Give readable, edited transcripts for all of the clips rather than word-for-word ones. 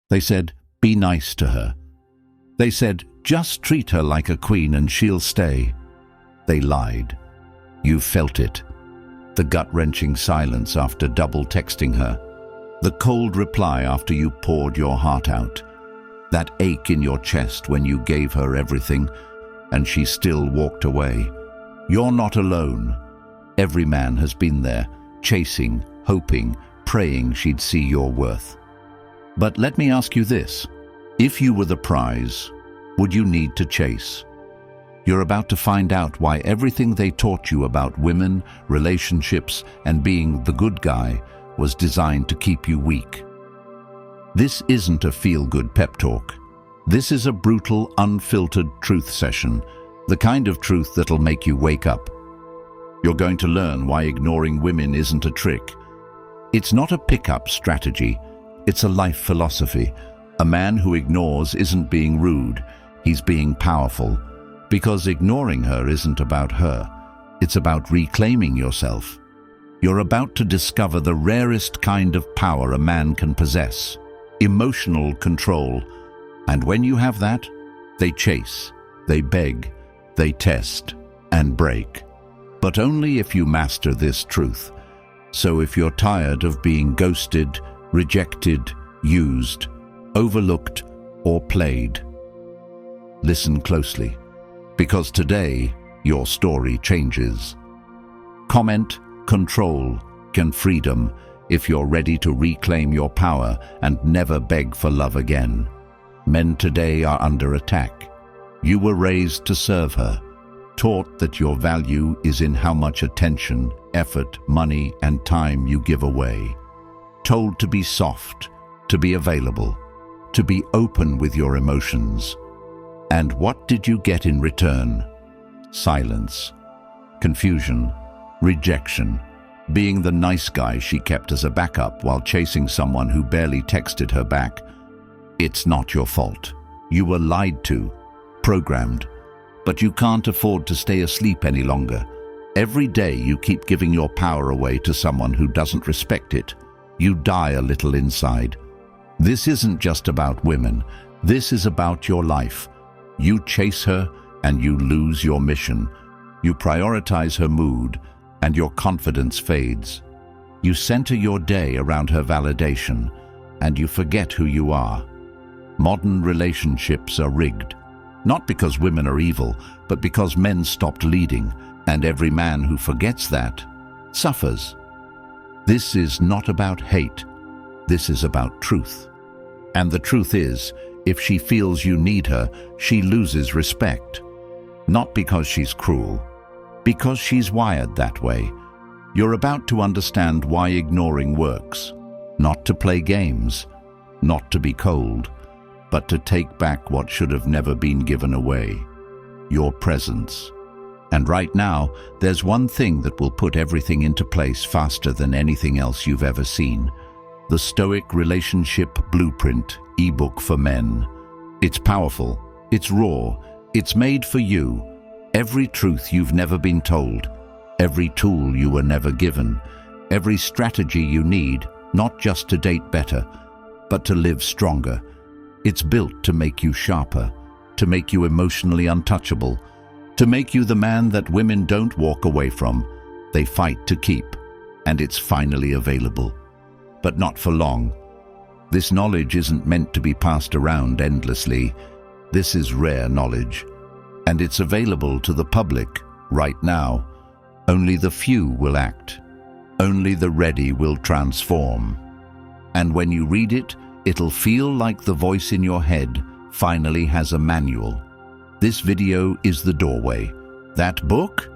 They said, be nice to her. They said, just treat her like a queen and she'll stay. They lied. You felt it. The gut-wrenching silence after double texting her. The cold reply after you poured your heart out. That ache in your chest when you gave her everything and she still walked away. You're not alone. Every man has been there, chasing, hoping, praying she'd see your worth. But let me ask you this. If you were the prize, would you need to chase? You're about to find out why everything they taught you about women, relationships, and being the good guy was designed to keep you weak. This isn't a feel-good pep talk. This is a brutal, unfiltered truth session, the kind of truth that'll make you wake up. You're going to learn why ignoring women isn't a trick. It's not a pickup strategy. It's a life philosophy. A man who ignores isn't being rude. He's being powerful. Because ignoring her isn't about her. It's about reclaiming yourself. You're about to discover the rarest kind of power a man can possess. Emotional control. And when you have that, they chase, they beg, they test, and break. But only if you master this truth. So if you're tired of being ghosted, rejected, used, overlooked, or played, listen closely, because today your story changes. Comment, control, and freedom if you're ready to reclaim your power and never beg for love again. Men today are under attack. You were raised to serve her, taught that your value is in how much attention, effort, money, and time you give away. Told to be soft, to be available, to be open with your emotions. And what did you get in return? Silence, confusion, rejection, being the nice guy she kept as a backup while chasing someone who barely texted her back. It's not your fault. You were lied to, programmed, but you can't afford to stay asleep any longer. Every day you keep giving your power away to someone who doesn't respect it. You die a little inside. This isn't just about women. This is about your life. You chase her and you lose your mission. You prioritize her mood and your confidence fades. You center your day around her validation and you forget who you are. Modern relationships are rigged, not because women are evil, but because men stopped leading, and every man who forgets that suffers. This is not about hate. This is about truth. And the truth is, if she feels you need her, she loses respect. Not because she's cruel, because she's wired that way. You're about to understand why ignoring works. Not to play games, not to be cold, but to take back what should have never been given away. Your presence. And right now, there's one thing that will put everything into place faster than anything else you've ever seen. The Stoic Relationship Blueprint ebook for men. It's powerful, it's raw, it's made for you. Every truth you've never been told, every tool you were never given, every strategy you need, not just to date better, but to live stronger. It's built to make you sharper, to make you emotionally untouchable, to make you the man that women don't walk away from, they fight to keep, and it's finally available. But not for long. This knowledge isn't meant to be passed around endlessly. This is rare knowledge, and it's available to the public right now. Only the few will act. Only the ready will transform. And when you read it, it'll feel like the voice in your head finally has a manual. This video is the doorway. That book?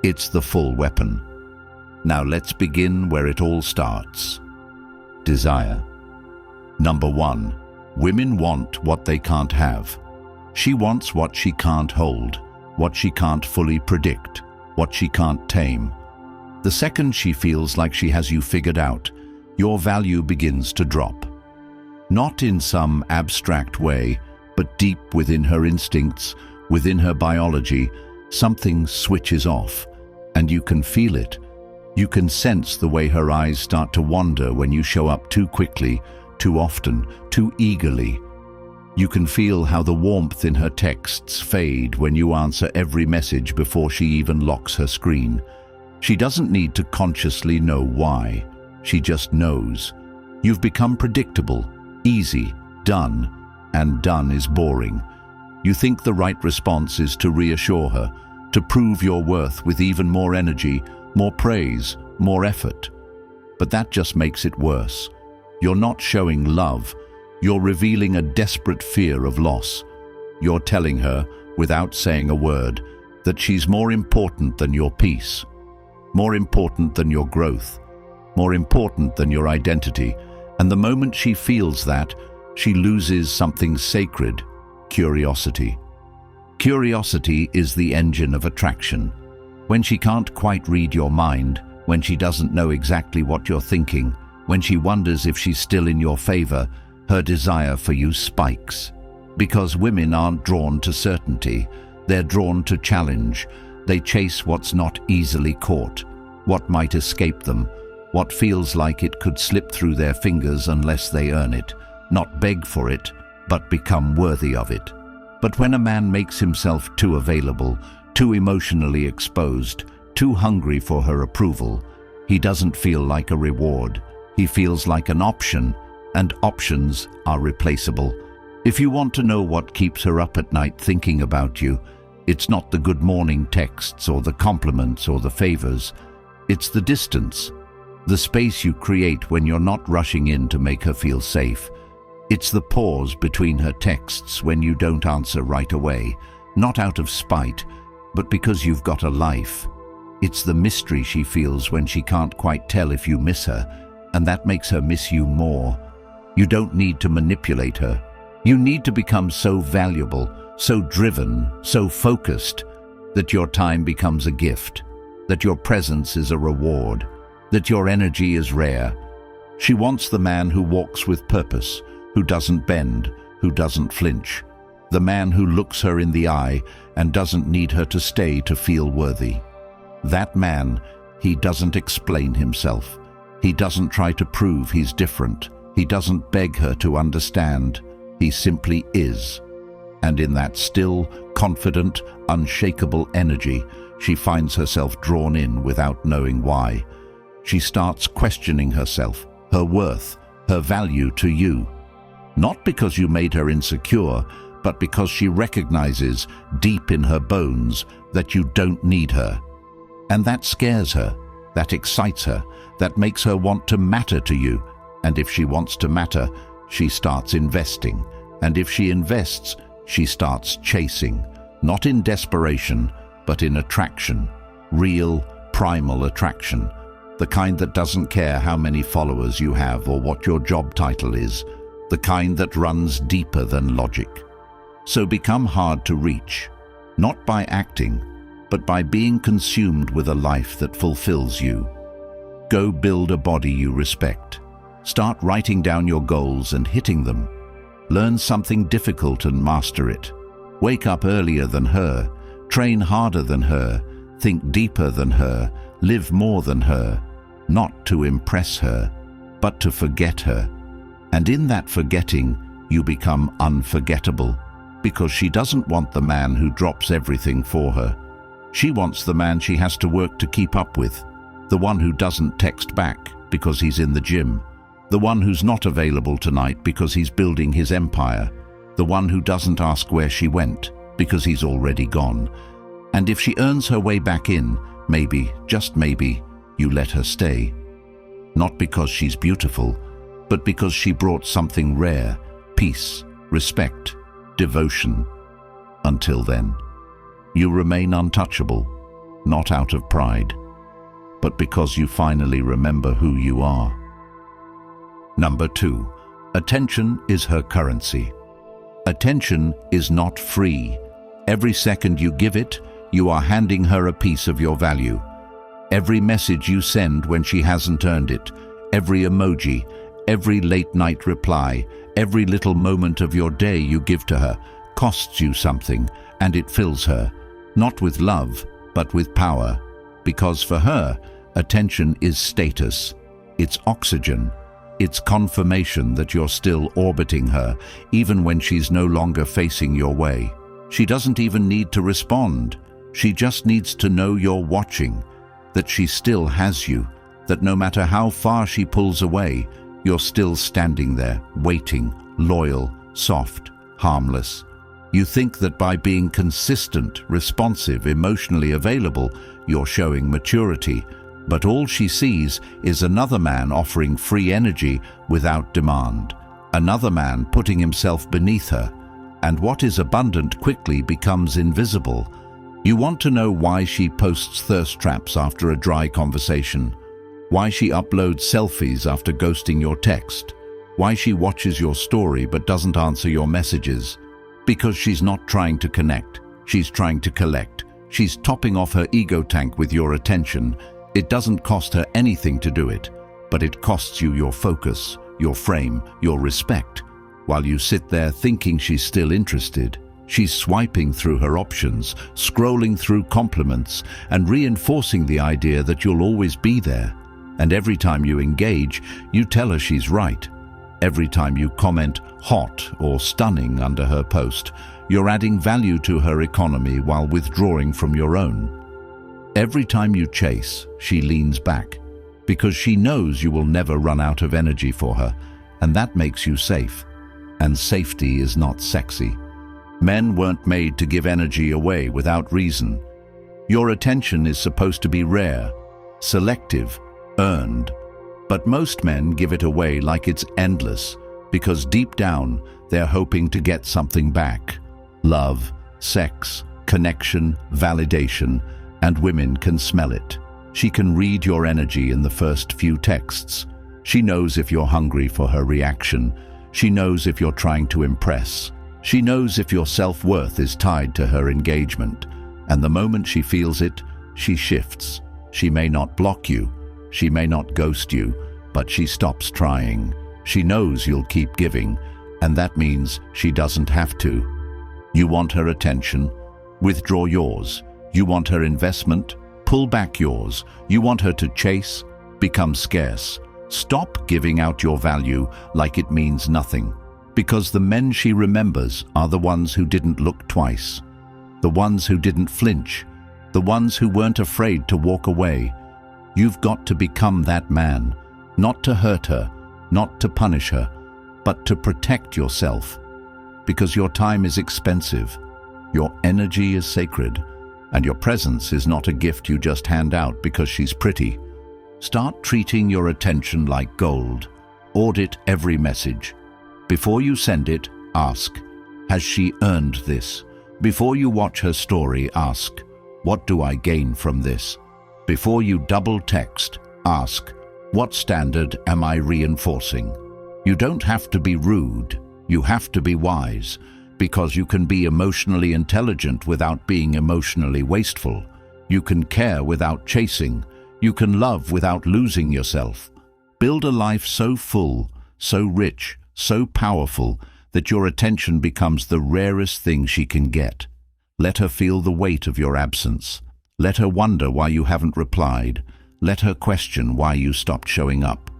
It's the full weapon. Now let's begin where it all starts. Desire. Number 1. Women want what they can't have. She wants what she can't hold, what she can't fully predict, what she can't tame. The second she feels like she has you figured out, your value begins to drop. Not in some abstract way, but deep within her instincts, within her biology, something switches off, and you can feel it. You can sense the way her eyes start to wander when you show up too quickly, too often, too eagerly. You can feel how the warmth in her texts fade when you answer every message before she even locks her screen. She doesn't need to consciously know why. She just knows. You've become predictable, easy, done, and done is boring. You think the right response is to reassure her, to prove your worth with even more energy, more praise, more effort. But that just makes it worse. You're not showing love. You're revealing a desperate fear of loss. You're telling her, without saying a word, that she's more important than your peace, more important than your growth, more important than your identity. And the moment she feels that, she loses something sacred: curiosity. Curiosity is the engine of attraction. When she can't quite read your mind, when she doesn't know exactly what you're thinking, when she wonders if she's still in your favor, her desire for you spikes. Because women aren't drawn to certainty, they're drawn to challenge. They chase what's not easily caught, what might escape them, what feels like it could slip through their fingers unless they earn it, not beg for it, but become worthy of it. But when a man makes himself too available, too emotionally exposed, too hungry for her approval, he doesn't feel like a reward. He feels like an option, and options are replaceable. If you want to know what keeps her up at night thinking about you, it's not the good morning texts or the compliments or the favors. It's the distance, the space you create when you're not rushing in to make her feel safe. It's the pause between her texts when you don't answer right away, not out of spite, but because you've got a life. It's the mystery she feels when she can't quite tell if you miss her, and that makes her miss you more. You don't need to manipulate her. You need to become so valuable, so driven, so focused, that your time becomes a gift, that your presence is a reward, that your energy is rare. She wants the man who walks with purpose, who doesn't bend, who doesn't flinch, the man who looks her in the eye and doesn't need her to stay to feel worthy. That man, he doesn't explain himself. He doesn't try to prove he's different. He doesn't beg her to understand. He simply is. And in that still, confident, unshakable energy, she finds herself drawn in without knowing why. She starts questioning herself, her worth, her value to you. Not because you made her insecure, but because she recognizes deep in her bones that you don't need her. And that scares her, that excites her, that makes her want to matter to you. And if she wants to matter, she starts investing. And if she invests, she starts chasing, not in desperation, but in attraction, real, primal attraction, the kind that doesn't care how many followers you have or what your job title is, the kind that runs deeper than logic. So become hard to reach, not by acting, but by being consumed with a life that fulfills you. Go build a body you respect. Start writing down your goals and hitting them. Learn something difficult and master it. Wake up earlier than her, train harder than her, think deeper than her, live more than her, not to impress her, but to forget her. And in that forgetting, you become unforgettable, because she doesn't want the man who drops everything for her. She wants the man she has to work to keep up with, the one who doesn't text back because he's in the gym, the one who's not available tonight because he's building his empire, the one who doesn't ask where she went because he's already gone. And if she earns her way back in, maybe, just maybe, you let her stay. Not because she's beautiful, but because she brought something rare: peace, respect, devotion. Until then, you remain untouchable, not out of pride, but because you finally remember who you are. Number 2, attention is her currency. Attention is not free. Every second you give it, you are handing her a piece of your value. Every message you send when she hasn't earned it, every emoji, every late-night reply, every little moment of your day you give to her costs you something, and it fills her, not with love, but with power. Because for her, attention is status, it's oxygen, It's confirmation that you're still orbiting her, even when she's no longer facing your way. She doesn't even need to respond. She just needs to know you're watching, that she still has you, that no matter how far she pulls away, you're still standing there, waiting, loyal, soft, harmless. You think that by being consistent, responsive, emotionally available, you're showing maturity, but all she sees is another man offering free energy without demand, another man putting himself beneath her, and what is abundant quickly becomes invisible. You want to know why she posts thirst traps after a dry conversation, why she uploads selfies after ghosting your text, why she watches your story but doesn't answer your messages. Because she's not trying to connect, she's trying to collect. She's topping off her ego tank with your attention. It doesn't cost her anything to do it, but it costs you your focus, your frame, your respect. While you sit there thinking she's still interested, she's swiping through her options, scrolling through compliments, and reinforcing the idea that you'll always be there. And every time you engage, you tell her she's right. Every time you comment hot or stunning under her post, you're adding value to her economy while withdrawing from your own. Every time you chase, she leans back, because she knows you will never run out of energy for her, and that makes you safe. And safety is not sexy. Men weren't made to give energy away without reason. Your attention is supposed to be rare, selective, earned. But most men give it away like it's endless, because deep down, they're hoping to get something back. Love, sex, connection, validation, and women can smell it. She can read your energy in the first few texts. She knows if you're hungry for her reaction. She knows if you're trying to impress. She knows if your self-worth is tied to her engagement. And the moment she feels it, she shifts. She may not block you. She may not ghost you, but she stops trying. She knows you'll keep giving, and that means she doesn't have to. You want her attention? Withdraw yours. You want her investment? Pull back yours. You want her to chase? Become scarce. Stop giving out your value like it means nothing, because the men she remembers are the ones who didn't look twice, the ones who didn't flinch, the ones who weren't afraid to walk away. You've got to become that man, not to hurt her, not to punish her, but to protect yourself, because your time is expensive, your energy is sacred, and your presence is not a gift you just hand out because she's pretty. Start treating your attention like gold. Audit every message. Before you send it, ask, has she earned this? Before you watch her story, ask, what do I gain from this? Before you double text, ask, what standard am I reinforcing? You don't have to be rude. You have to be wise, because you can be emotionally intelligent without being emotionally wasteful. You can care without chasing. You can love without losing yourself. Build a life so full, so rich, so powerful that your attention becomes the rarest thing she can get. Let her feel the weight of your absence. Let her wonder why you haven't replied. Let her question why you stopped showing up.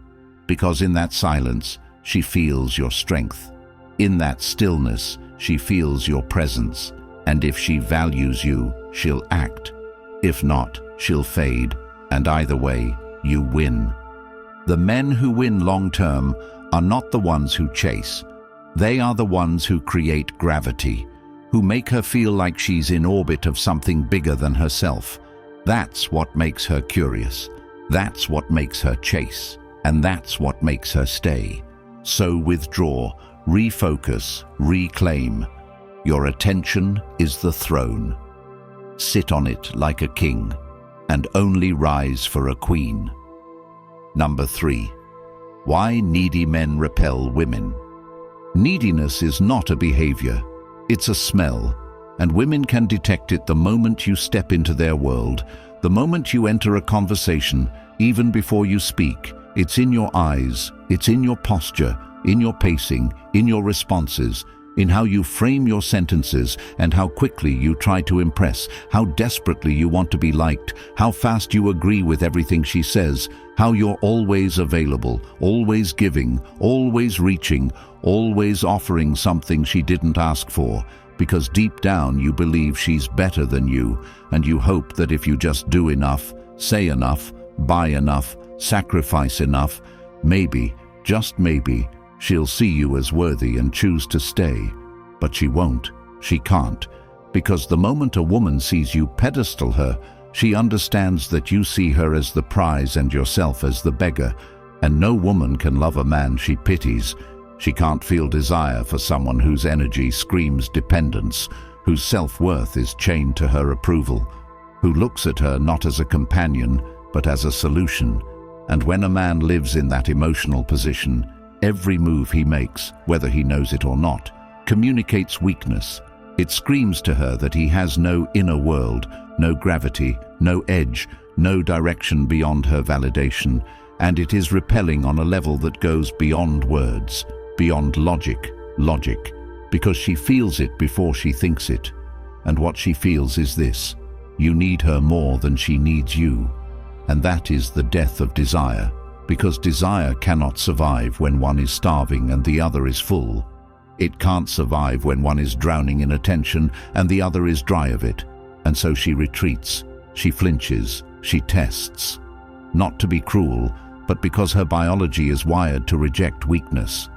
Because in that silence, she feels your strength. In that stillness, she feels your presence. And if she values you, she'll act. If not, she'll fade. And either way, you win. The men who win long-term are not the ones who chase. They are the ones who create gravity, who make her feel like she's in orbit of something bigger than herself. That's what makes her curious. That's what makes her chase. And that's what makes her stay. So withdraw, refocus, reclaim. Your attention is the throne. Sit on it like a king, and only rise for a queen. Number 3. Why needy men repel women. Neediness is not a behavior, it's a smell, and women can detect it the moment you step into their world, the moment you enter a conversation, even before you speak. It's in your eyes, it's in your posture, in your pacing, in your responses. in how you frame your sentences and how quickly you try to impress, how desperately you want to be liked, how fast you agree with everything she says, how you're always available, always giving, always reaching, always offering something she didn't ask for, because deep down you believe she's better than you, and you hope that if you just do enough, say enough, buy enough, sacrifice enough, maybe, just maybe, she'll see you as worthy and choose to stay. But she won't. She can't. Because the moment a woman sees you pedestal her, she understands that you see her as the prize and yourself as the beggar. And no woman can love a man she pities. She can't feel desire for someone whose energy screams dependence, whose self-worth is chained to her approval, who looks at her not as a companion, but as a solution. And when a man lives in that emotional position, every move he makes, whether he knows it or not, communicates weakness. It screams to her that he has no inner world, no gravity, no edge, no direction beyond her validation, and it is repelling on a level that goes beyond words, beyond logic, because she feels it before she thinks it. And what she feels is this: you need her more than she needs you. And that is the death of desire. Because desire cannot survive when one is starving and the other is full. It can't survive when one is drowning in attention and the other is dry of it. And so she retreats, she flinches, she tests. Not to be cruel, but because her biology is wired to reject weakness.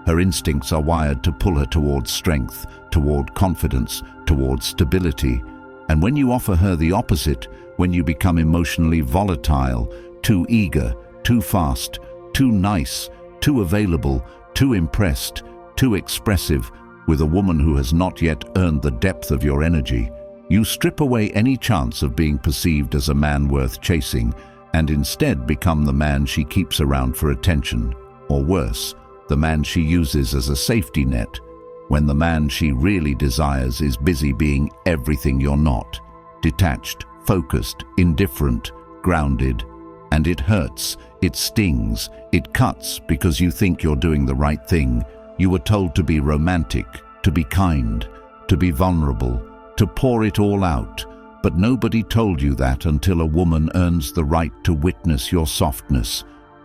Her instincts are wired to pull her towards strength, toward confidence, toward stability. And when you offer her the opposite, when you become emotionally volatile, too eager, too fast, too nice, too available, too impressed, too expressive, with a woman who has not yet earned the depth of your energy, you strip away any chance of being perceived as a man worth chasing, and instead become the man she keeps around for attention, or worse, the man she uses as a safety net, when the man she really desires is busy being everything you're not, detached, focused, indifferent, grounded. And it hurts, it stings, it cuts because you think you're doing the right thing. You were told to be romantic, to be kind, to be vulnerable, to pour it all out. But nobody told you that until a woman earns the right to witness your softness.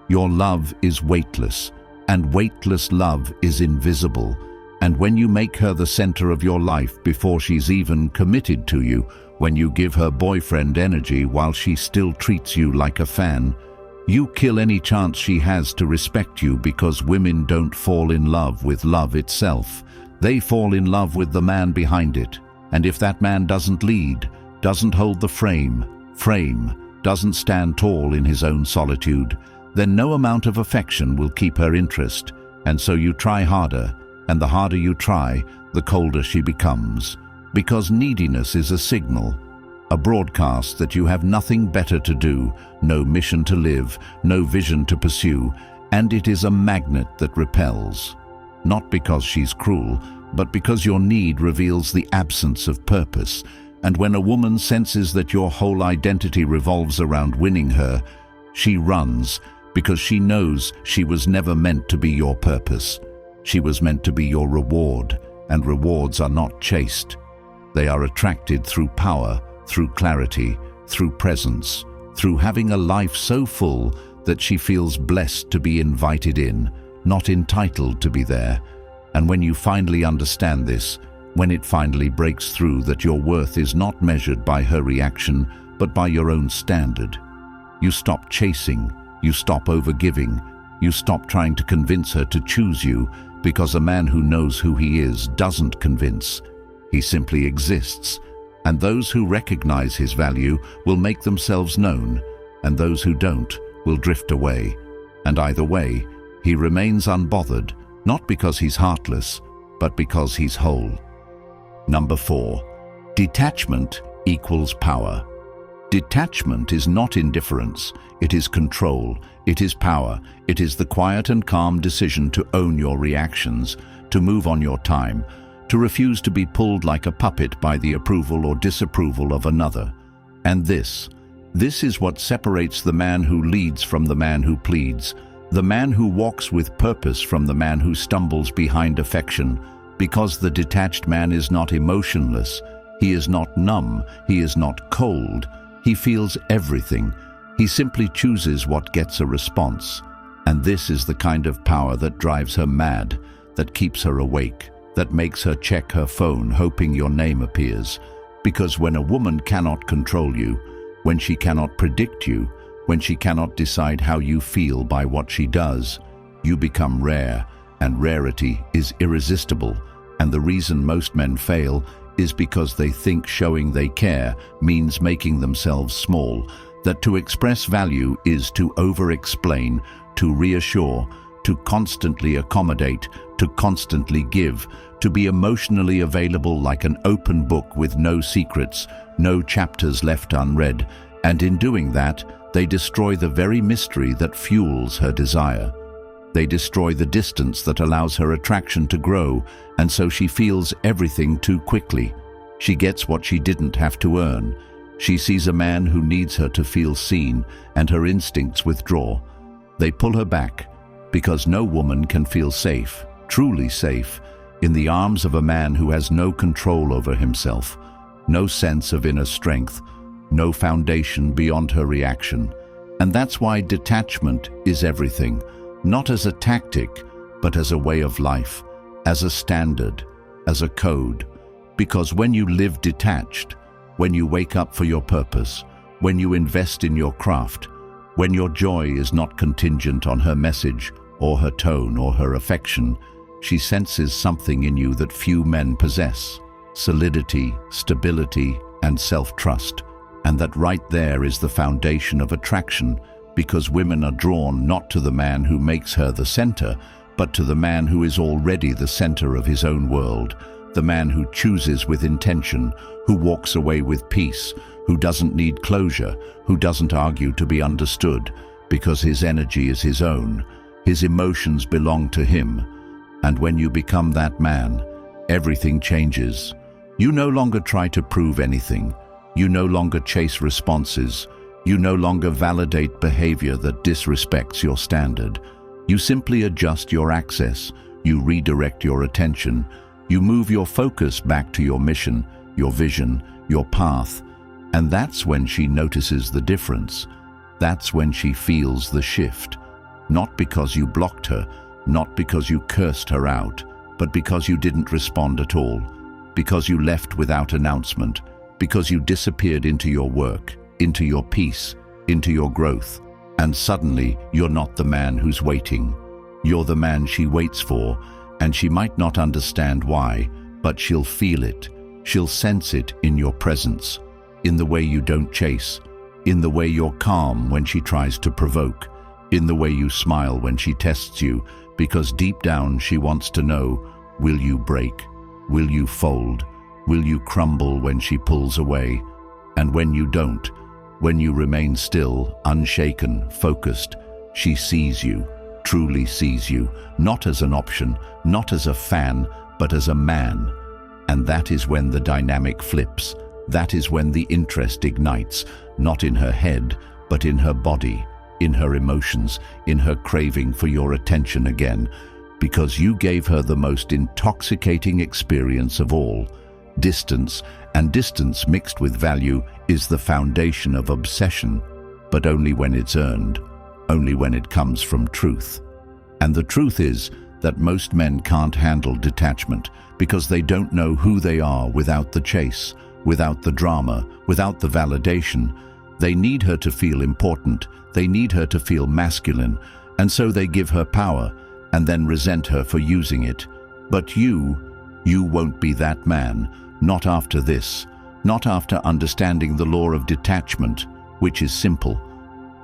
Your love is weightless, and weightless love is invisible. And when you make her the center of your life before she's even committed to you, when you give her boyfriend energy while she still treats you like a fan, you kill any chance she has to respect you, because women don't fall in love with love itself. They fall in love with the man behind it. And if that man doesn't lead, doesn't hold the frame, doesn't stand tall in his own solitude, then no amount of affection will keep her interest. And so you try harder, and the harder you try, the colder she becomes. Because neediness is a signal, a broadcast that you have nothing better to do, no mission to live, no vision to pursue, and it is a magnet that repels. Not because she's cruel, but because your need reveals the absence of purpose. And when a woman senses that your whole identity revolves around winning her, she runs, because she knows she was never meant to be your purpose. She was meant to be your reward, and rewards are not chased. They are attracted through power, through clarity, through presence, through having a life so full that she feels blessed to be invited in, not entitled to be there. And when you finally understand this, when it finally breaks through that your worth is not measured by her reaction, but by your own standard, you stop chasing, you stop overgiving, you stop trying to convince her to choose you, because a man who knows who he is doesn't convince. He simply exists, and those who recognize his value will make themselves known, and those who don't will drift away. And either way, he remains unbothered, not because he's heartless, but because he's whole. Number 4. Detachment equals power. Detachment is not indifference, it is control, it is power, it is the quiet and calm decision to own your reactions, to move on your time, to refuse to be pulled like a puppet by the approval or disapproval of another. And this is what separates the man who leads from the man who pleads, the man who walks with purpose from the man who stumbles behind affection, Because the detached man is not emotionless, he is not numb, he is not cold, he feels everything. He simply chooses what gets a response. And this is the kind of power that drives her mad, that keeps her awake, that makes her check her phone hoping your name appears. Because when a woman cannot control you, when she cannot predict you, when she cannot decide how you feel by what she does, you become rare, and rarity is irresistible. And the reason most men fail is because they think showing they care means making themselves small, that to express value is to over-explain, to reassure, to constantly accommodate, to constantly give, to be emotionally available like an open book with no secrets, no chapters left unread, and in doing that, they destroy the very mystery that fuels her desire. They destroy the distance that allows her attraction to grow, and so she feels everything too quickly. She gets what she didn't have to earn. She sees a man who needs her to feel seen, and her instincts withdraw. They pull her back, because no woman can feel safe, truly safe, in the arms of a man who has no control over himself, no sense of inner strength, no foundation beyond her reaction. And that's why detachment is everything, not as a tactic, but as a way of life, as a standard, as a code. Because when you live detached, when you wake up for your purpose, when you invest in your craft, when your joy is not contingent on her message or her tone or her affection, she senses something in you that few men possess: solidity, stability, and self-trust. And that right there is the foundation of attraction, because women are drawn not to the man who makes her the center, but to the man who is already the center of his own world, the man who chooses with intention, who walks away with peace, who doesn't need closure, who doesn't argue to be understood, because his energy is his own, his emotions belong to him. And when you become that man, everything changes. You no longer try to prove anything. You no longer chase responses. You no longer validate behavior that disrespects your standard. You simply adjust your access. You redirect your attention. You move your focus back to your mission, your vision, your path. And that's when she notices the difference. That's when she feels the shift. Not because you blocked her, not because you cursed her out, but because you didn't respond at all. Because you left without announcement. Because you disappeared into your work, into your peace, into your growth. And suddenly, you're not the man who's waiting. You're the man she waits for, and she might not understand why, but she'll feel it. She'll sense it in your presence, in the way you don't chase, in the way you're calm when she tries to provoke, in the way you smile when she tests you, because deep down she wants to know, will you break? Will you fold? Will you crumble when she pulls away? And when you don't, when you remain still, unshaken, focused, she sees you, truly sees you, not as an option, not as a fan, but as a man. And that is when the dynamic flips. That is when the interest ignites, not in her head, but in her body, in her emotions, in her craving for your attention again, because you gave her the most intoxicating experience of all. Distance, and distance mixed with value, is the foundation of obsession, but only when it's earned, only when it comes from truth. And the truth is that most men can't handle detachment because they don't know who they are without the chase, without the drama, without the validation. They need her to feel important, they need her to feel masculine, and so they give her power and then resent her for using it. But you won't be that man. Not after this, not after understanding the law of detachment, which is simple.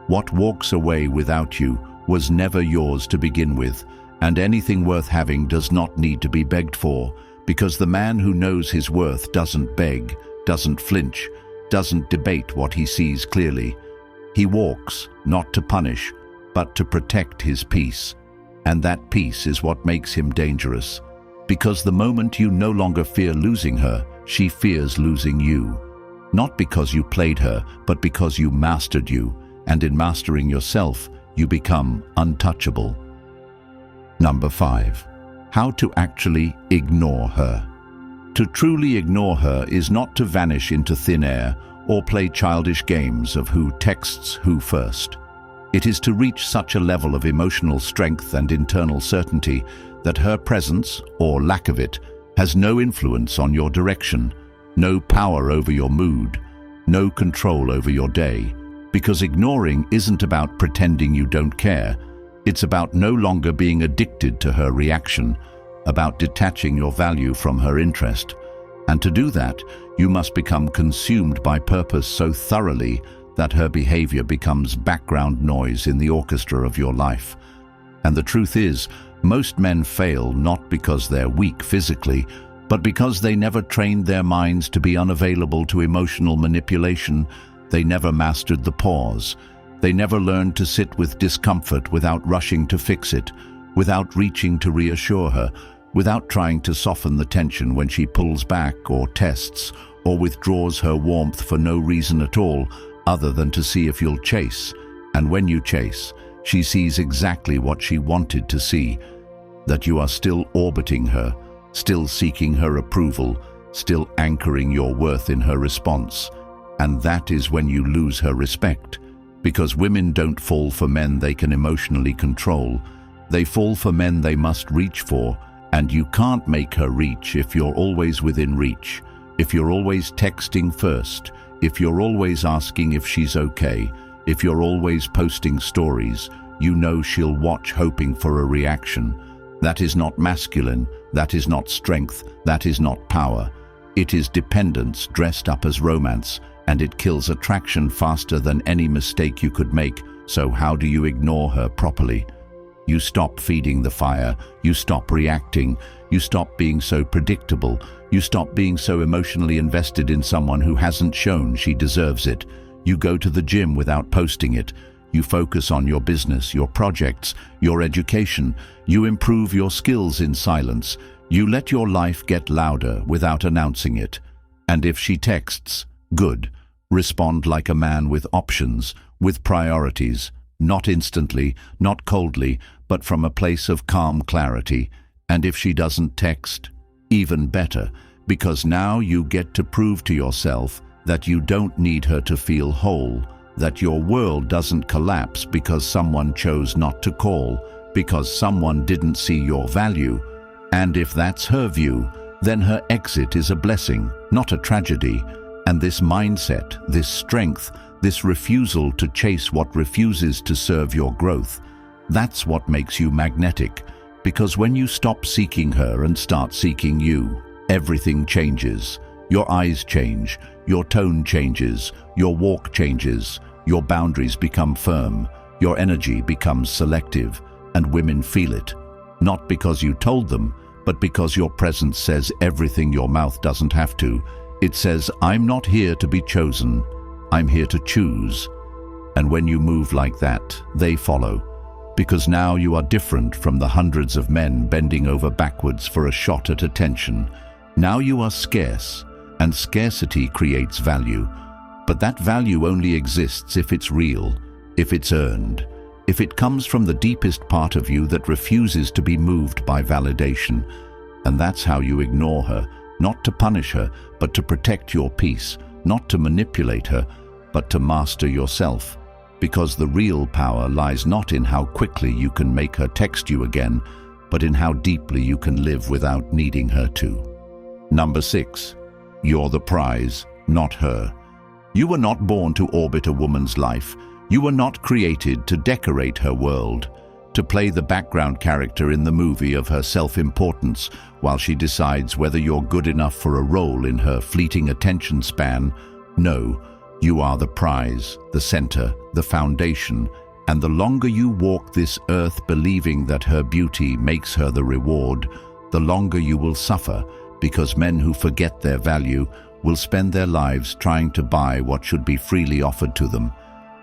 What walks away without you was never yours to begin with, and anything worth having does not need to be begged for, because the man who knows his worth doesn't beg, doesn't flinch, doesn't debate what he sees clearly. He walks, not to punish, but to protect his peace. And that peace is what makes him dangerous. Because the moment you no longer fear losing her, she fears losing you. Not because you played her, but because you mastered you, and in mastering yourself, you become untouchable. Number 5. how to actually ignore her. To truly ignore her is not to vanish into thin air or play childish games of who texts who first. It is to reach such a level of emotional strength and internal certainty that her presence, or lack of it, has no influence on your direction, no power over your mood, no control over your day. Because ignoring isn't about pretending you don't care. It's about no longer being addicted to her reaction, about detaching your value from her interest. And to do that, you must become consumed by purpose so thoroughly that her behavior becomes background noise in the orchestra of your life. And the truth is, most men fail not because they're weak physically, but because they never trained their minds to be unavailable to emotional manipulation. They never mastered the pause. They never learned to sit with discomfort without rushing to fix it, without reaching to reassure her, without trying to soften the tension when she pulls back or tests or withdraws her warmth for no reason at all other than to see if you'll chase. And when you chase, she sees exactly what she wanted to see, that you are still orbiting her, still seeking her approval, still anchoring your worth in her response. And that is when you lose her respect, because women don't fall for men they can emotionally control. They fall for men they must reach for, and you can't make her reach if you're always within reach, if you're always texting first, if you're always asking if she's okay, if you're always posting stories. You know she'll watch hoping for a reaction. That is not masculine, that is not strength, that is not power. It is dependence dressed up as romance, and it kills attraction faster than any mistake you could make. So how do you ignore her properly? You stop feeding the fire, you stop reacting, you stop being so predictable, you stop being so emotionally invested in someone who hasn't shown she deserves it. You go to the gym without posting it. You focus on your business, your projects, your education. You improve your skills in silence. You let your life get louder without announcing it. And if she texts, good. Respond like a man with options, with priorities, not instantly, not coldly, but from a place of calm clarity. And if she doesn't text, even better, because now you get to prove to yourself that you don't need her to feel whole, that your world doesn't collapse because someone chose not to call, because someone didn't see your value. And if that's her view, then her exit is a blessing, not a tragedy. And this mindset, this strength, this refusal to chase what refuses to serve your growth, that's what makes you magnetic. Because when you stop seeking her and start seeking you, everything changes. Your eyes change, your tone changes, your walk changes, your boundaries become firm, your energy becomes selective, and women feel it. Not because you told them, but because your presence says everything your mouth doesn't have to. It says, I'm not here to be chosen, I'm here to choose. And when you move like that, they follow. Because now you are different from the hundreds of men bending over backwards for a shot at attention. Now you are scarce, and scarcity creates value. But that value only exists if it's real, if it's earned, if it comes from the deepest part of you that refuses to be moved by validation. And that's how you ignore her, not to punish her, but to protect your peace, not to manipulate her, but to master yourself. Because the real power lies not in how quickly you can make her text you again, but in how deeply you can live without needing her to. Number 6. You're the prize, not her. You were not born to orbit a woman's life. You were not created to decorate her world, to play the background character in the movie of her self-importance while she decides whether you're good enough for a role in her fleeting attention span. No, you are the prize, the center, the foundation, and the longer you walk this earth believing that her beauty makes her the reward, the longer you will suffer, because men who forget their value will spend their lives trying to buy what should be freely offered to them.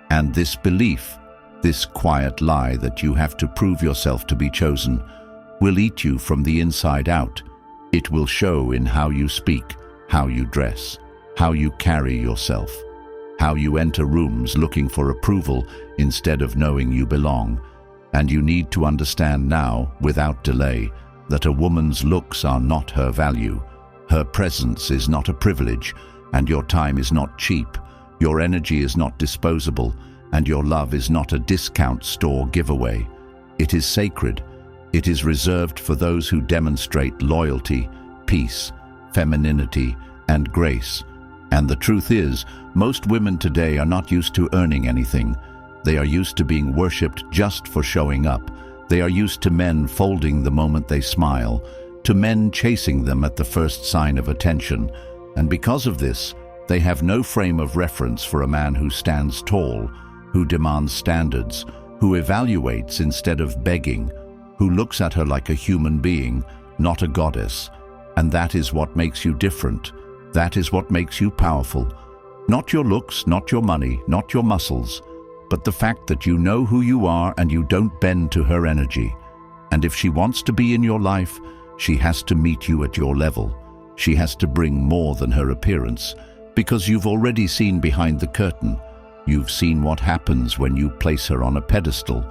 And this belief, this quiet lie that you have to prove yourself to be chosen, will eat you from the inside out. It will show in how you speak, how you dress, how you carry yourself, how you enter rooms looking for approval instead of knowing you belong. And you need to understand now, without delay, that a woman's looks are not her value, her presence is not a privilege, and your time is not cheap, your energy is not disposable, and your love is not a discount store giveaway. It is sacred. It is reserved for those who demonstrate loyalty, peace, femininity, and grace. And the truth is, most women today are not used to earning anything. They are used to being worshipped just for showing up. They are used to men folding the moment they smile, to men chasing them at the first sign of attention. And because of this, they have no frame of reference for a man who stands tall, who demands standards, who evaluates instead of begging, who looks at her like a human being, not a goddess. And that is what makes you different. That is what makes you powerful. Not your looks, not your money, not your muscles, but the fact that you know who you are and you don't bend to her energy. And if she wants to be in your life, she has to meet you at your level. She has to bring more than her appearance, because you've already seen behind the curtain. You've seen what happens when you place her on a pedestal,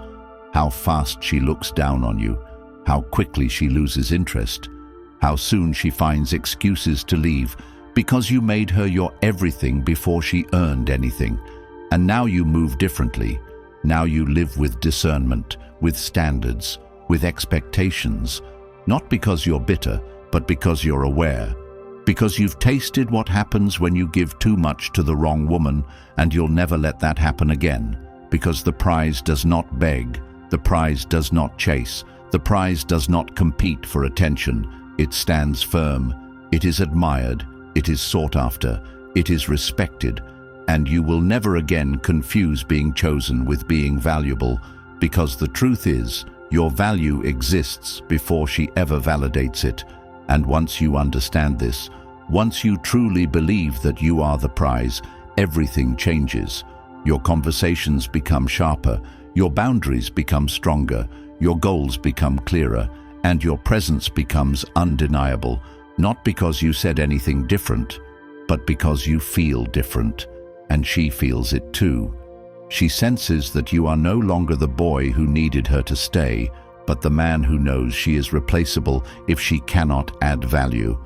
how fast she looks down on you, how quickly she loses interest, how soon she finds excuses to leave, because you made her your everything before she earned anything. And now you move differently. Now you live with discernment, with standards, with expectations, not because you're bitter, but because you're aware. Because you've tasted what happens when you give too much to the wrong woman, and you'll never let that happen again. Because the prize does not beg, the prize does not chase, the prize does not compete for attention. It stands firm, it is admired, it is sought after, it is respected, and you will never again confuse being chosen with being valuable, because the truth is, your value exists before she ever validates it. And once you understand this, once you truly believe that you are the prize, everything changes. Your conversations become sharper, your boundaries become stronger, your goals become clearer, and your presence becomes undeniable, not because you said anything different, but because you feel different, and she feels it too. She senses that you are no longer the boy who needed her to stay, but the man who knows she is replaceable if she cannot add value,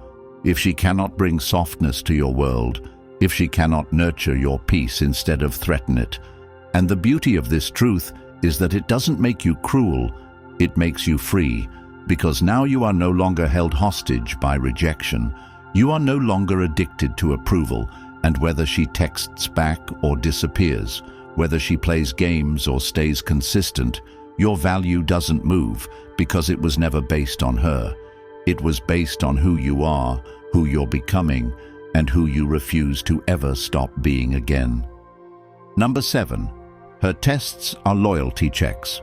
if she cannot bring softness to your world, if she cannot nurture your peace instead of threaten it. And the beauty of this truth is that it doesn't make you cruel, it makes you free, because now you are no longer held hostage by rejection. You are no longer addicted to approval, and whether she texts back or disappears, whether she plays games or stays consistent, your value doesn't move because it was never based on her. It was based on who you are, who you're becoming, and who you refuse to ever stop being again. Number 7. Her tests are loyalty checks.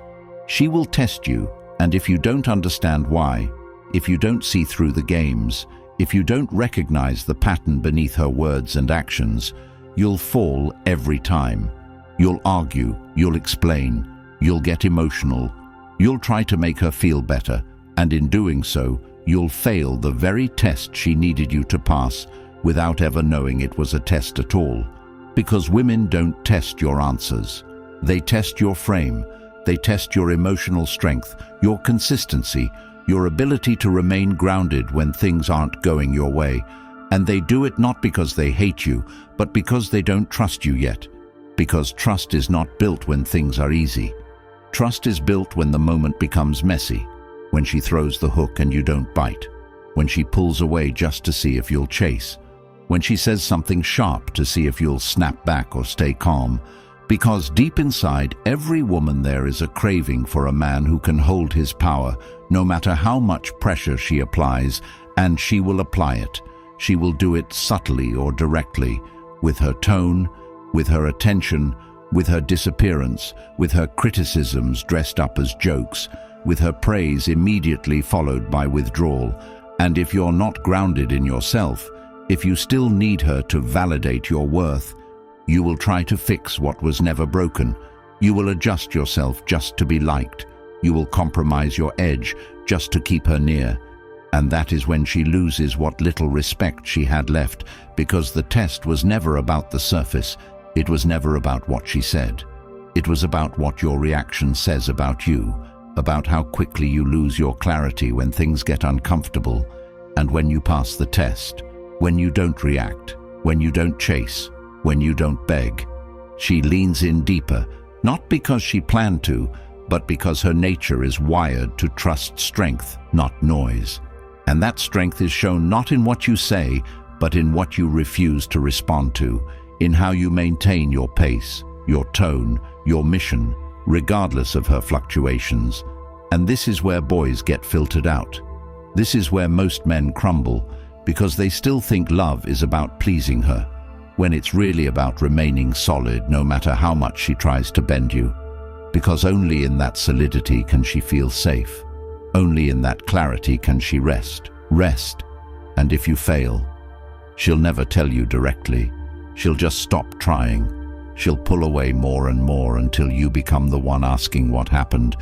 She will test you, and if you don't understand why, if you don't see through the games, if you don't recognize the pattern beneath her words and actions, you'll fall every time. You'll argue, you'll explain, you'll get emotional, you'll try to make her feel better, and in doing so, you'll fail the very test she needed you to pass without ever knowing it was a test at all. Because women don't test your answers. They test your frame. They test your emotional strength, your consistency, your ability to remain grounded when things aren't going your way. And they do it not because they hate you, but because they don't trust you yet. Because trust is not built when things are easy. Trust is built when the moment becomes messy, when she throws the hook and you don't bite, when she pulls away just to see if you'll chase, when she says something sharp to see if you'll snap back or stay calm. Because deep inside every woman there is a craving for a man who can hold his power, no matter how much pressure she applies, and she will apply it. She will do it subtly or directly, with her tone, with her attention, with her disappearance, with her criticisms dressed up as jokes, with her praise immediately followed by withdrawal. And if you're not grounded in yourself, if you still need her to validate your worth, you will try to fix what was never broken. You will adjust yourself just to be liked. You will compromise your edge just to keep her near. And that is when she loses what little respect she had left, because the test was never about the surface. It was never about what she said. It was about what your reaction says about you. about how quickly you lose your clarity when things get uncomfortable, and when you pass the test, when you don't react, when you don't chase, when you don't beg. She leans in deeper, not because she planned to, but because her nature is wired to trust strength, not noise. And that strength is shown not in what you say, but in what you refuse to respond to, in how you maintain your pace, your tone, your mission, regardless of her fluctuations. And this is where boys get filtered out. This is where most men crumble, because they still think love is about pleasing her, when it's really about remaining solid no matter how much she tries to bend you. Because only in that solidity can she feel safe. Only in that clarity can she rest. And if you fail, she'll never tell you directly. She'll just stop trying. She'll pull away more and more until you become the one asking what happened.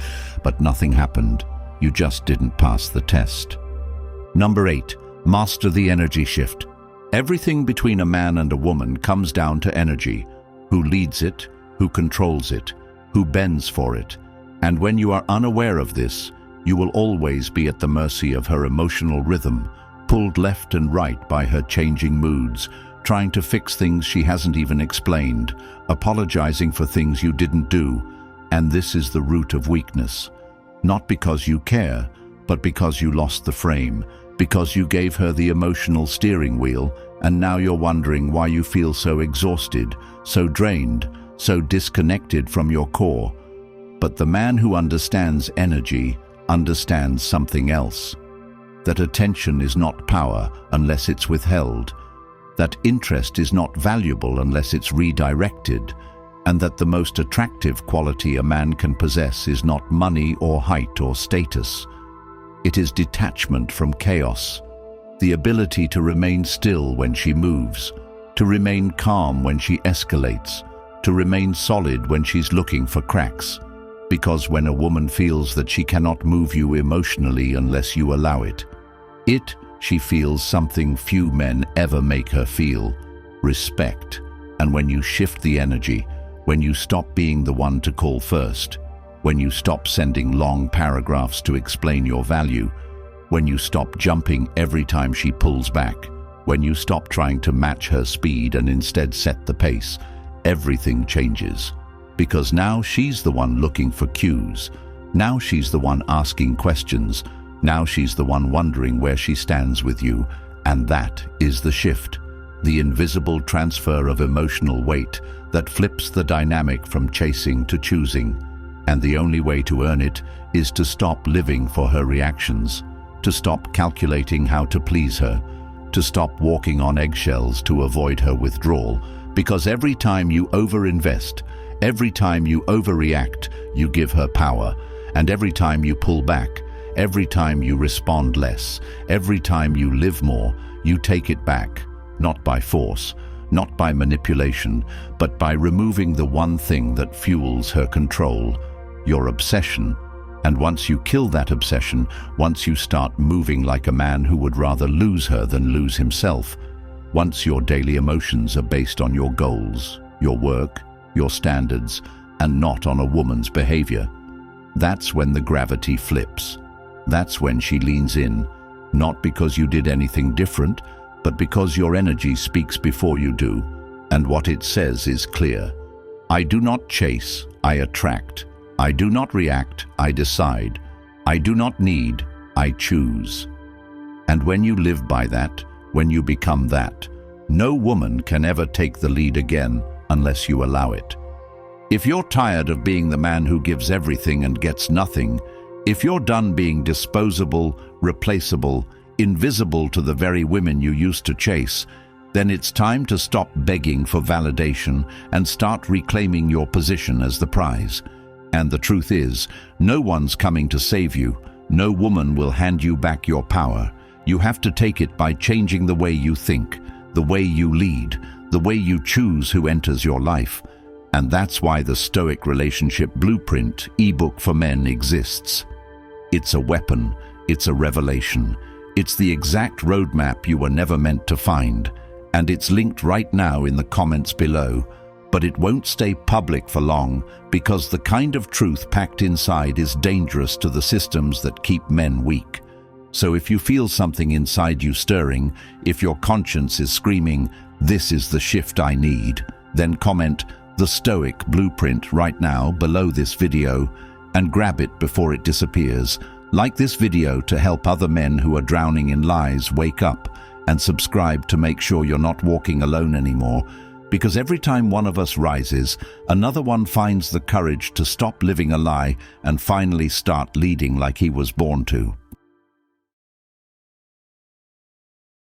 But nothing happened. You just didn't pass the test. Number 8, master the energy shift. Everything between a man and a woman comes down to energy. Who leads it, who controls it, who bends for it. And when you are unaware of this, you will always be at the mercy of her emotional rhythm, pulled left and right by her changing moods, trying to fix things she hasn't even explained, apologizing for things you didn't do. And this is the root of weakness. Not because you care, but because you lost the frame, because you gave her the emotional steering wheel, and now you're wondering why you feel so exhausted, so drained, so disconnected from your core. But the man who understands energy understands something else. That attention is not power unless it's withheld. That interest is not valuable unless it's redirected. And that the most attractive quality a man can possess is not money or height or status. It is detachment from chaos. The ability to remain still when she moves. To remain calm when she escalates. To remain solid when she's looking for cracks. Because when a woman feels that she cannot move you emotionally unless you allow it, she feels something few men ever make her feel: respect. And when you shift the energy, when you stop being the one to call first, when you stop sending long paragraphs to explain your value, when you stop jumping every time she pulls back, when you stop trying to match her speed and instead set the pace, everything changes. Because now she's the one looking for cues. Now she's the one asking questions. Now she's the one wondering where she stands with you. And that is the shift, the invisible transfer of emotional weight that flips the dynamic from chasing to choosing. And the only way to earn it is to stop living for her reactions, to stop calculating how to please her, to stop walking on eggshells to avoid her withdrawal. Because every time you overinvest, every time you overreact, you give her power. And every time you pull back, every time you respond less, every time you live more, you take it back. Not by force, not by manipulation, but by removing the one thing that fuels her control: your obsession. And once you kill that obsession, once you start moving like a man who would rather lose her than lose himself, once your daily emotions are based on your goals, your work, your standards, and not on a woman's behavior, that's when the gravity flips. That's when she leans in, not because you did anything different, but because your energy speaks before you do. And what it says is clear. I do not chase, I attract. I do not react, I decide. I do not need, I choose. And when you live by that, when you become that, no woman can ever take the lead again unless you allow it. If you're tired of being the man who gives everything and gets nothing, if you're done being disposable, replaceable, invisible to the very women you used to chase, then it's time to stop begging for validation and start reclaiming your position as the prize. And the truth is, no one's coming to save you. No woman will hand you back your power. You have to take it by changing the way you think, the way you lead, the way you choose who enters your life. And that's why the Stoic Relationship Blueprint ebook for men exists. It's a weapon, it's a revelation. It's the exact roadmap you were never meant to find. And it's linked right now in the comments below. but it won't stay public for long because the kind of truth packed inside is dangerous to the systems that keep men weak. So if you feel something inside you stirring, if your conscience is screaming, "This is the shift I need," then comment the Stoic blueprint right now below this video and grab it before it disappears. Like this video to help other men who are drowning in lies wake up, and subscribe to make sure you're not walking alone anymore. Because every time one of us rises, another one finds the courage to stop living a lie and finally start leading like he was born to.